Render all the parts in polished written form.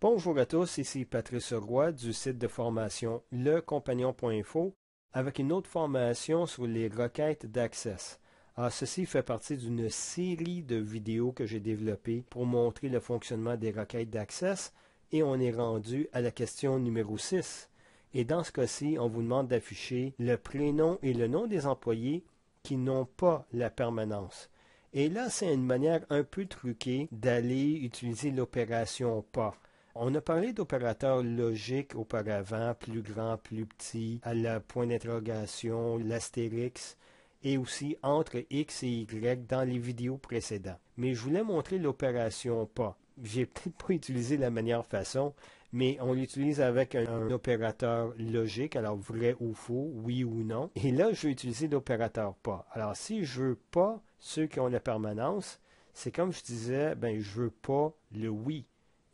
Bonjour à tous, ici Patrice Roy du site de formation lecompagnon.info avec une autre formation sur les requêtes d'Access. Alors, ceci fait partie d'une série de vidéos que j'ai développées pour montrer le fonctionnement des requêtes d'Access et on est rendu à la question numéro 6. Et dans ce cas-ci, on vous demande d'afficher le prénom et le nom des employés qui n'ont pas la permanence. Et là, c'est une manière un peu truquée d'aller utiliser l'opération pas. On a parlé d'opérateurs logiques auparavant, plus grand, plus petit, à la point d'interrogation, l'astérix, et aussi entre X et Y dans les vidéos précédentes. Mais je voulais montrer l'opération pas. J'ai peut-être pas utilisé la meilleure façon, mais on l'utilise avec un opérateur logique, alors vrai ou faux, oui ou non. Et là, je vais utiliser l'opérateur pas. Alors, si je veux pas ceux qui ont la permanence, c'est comme je disais, ben je veux pas le oui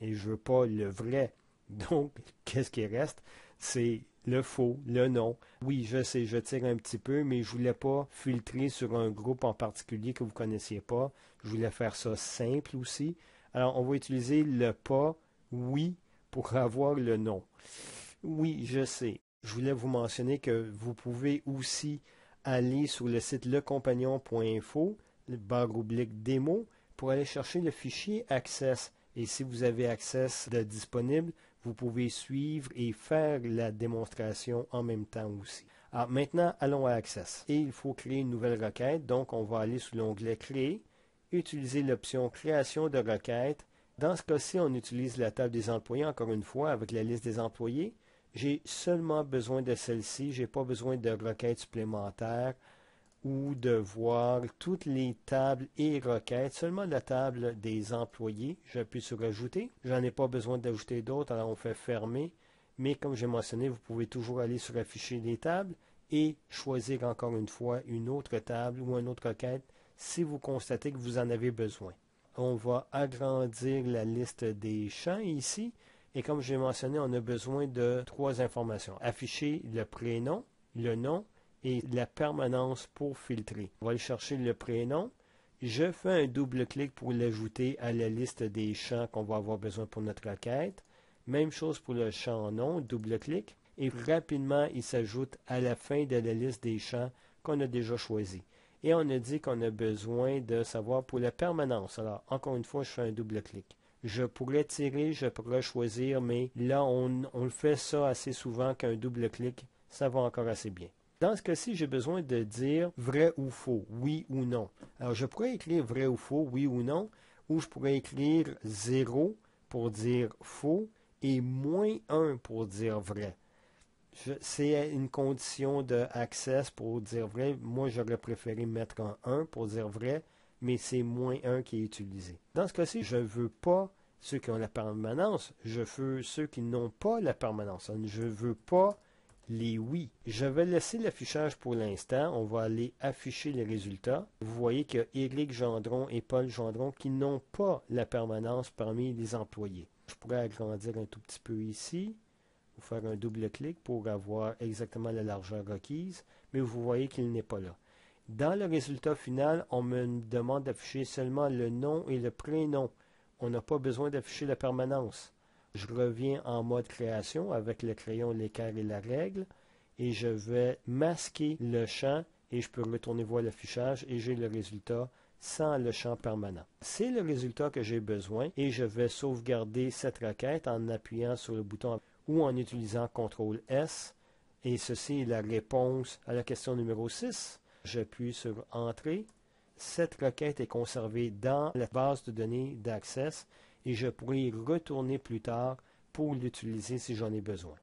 et je veux pas le vrai. Donc, qu'est-ce qui reste? C'est le faux, le non. Oui, je sais, je tire un petit peu, mais je voulais pas filtrer sur un groupe en particulier que vous connaissiez pas. Je voulais faire ça simple aussi. Alors, on va utiliser le pas, oui, pour avoir le non. Oui, je sais. Je voulais vous mentionner que vous pouvez aussi aller sur le site lecompagnon.info, /démo, pour aller chercher le fichier Access. Et si vous avez Access de disponible, vous pouvez suivre et faire la démonstration en même temps aussi. Alors maintenant, allons à Access. Et il faut créer une nouvelle requête. Donc, on va aller sous l'onglet Créer, utiliser l'option Création de requête. Dans ce cas-ci, on utilise la table des employés, encore une fois, avec la liste des employés. J'ai seulement besoin de celle-ci. Je n'ai pas besoin de requêtes supplémentaires ou de voir toutes les tables et requêtes, seulement la table des employés. J'appuie sur Ajouter. J'en ai pas besoin d'ajouter d'autres, alors on fait Fermer. Mais comme j'ai mentionné, vous pouvez toujours aller sur Afficher les tables et choisir encore une fois une autre table ou une autre requête si vous constatez que vous en avez besoin. On va agrandir la liste des champs ici. Et comme j'ai mentionné, on a besoin de 3 informations. Afficher le prénom, le nom et la permanence pour filtrer. On va aller chercher le prénom. Je fais un double-clic pour l'ajouter à la liste des champs qu'on va avoir besoin pour notre requête. Même chose pour le champ nom, double-clic. Et rapidement, il s'ajoute à la fin de la liste des champs qu'on a déjà choisi. Et on a dit qu'on a besoin de savoir pour la permanence. Alors, encore une fois, je fais un double-clic. Je pourrais tirer, je pourrais choisir, mais là, on le fait ça assez souvent qu'un double-clic, ça va encore assez bien. Dans ce cas-ci, j'ai besoin de dire vrai ou faux, oui ou non. Alors, je pourrais écrire vrai ou faux, oui ou non, ou je pourrais écrire 0 pour dire faux et -1 pour dire vrai. C'est une condition de access pour dire vrai. Moi, j'aurais préféré mettre un 1 pour dire vrai, mais c'est -1 qui est utilisé. Dans ce cas-ci, je ne veux pas ceux qui ont la permanence, je veux ceux qui n'ont pas la permanence. Je ne veux pas les oui. Je vais laisser l'affichage pour l'instant. On va aller afficher les résultats. Vous voyez qu'il y a Éric Gendron et Paul Gendron qui n'ont pas la permanence parmi les employés. Je pourrais agrandir un tout petit peu ici, ou faire un double-clic pour avoir exactement la largeur requise, mais vous voyez qu'il n'est pas là. Dans le résultat final, on me demande d'afficher seulement le nom et le prénom. On n'a pas besoin d'afficher la permanence. Je reviens en mode création avec le crayon, l'équerre et la règle et je vais masquer le champ et je peux retourner voir l'affichage et j'ai le résultat sans le champ permanent. C'est le résultat que j'ai besoin et je vais sauvegarder cette requête en appuyant sur le bouton ou en utilisant CTRL-S et ceci est la réponse à la question numéro 6. J'appuie sur Entrée. Cette requête est conservée dans la base de données d'Access et je pourrai y retourner plus tard pour l'utiliser si j'en ai besoin.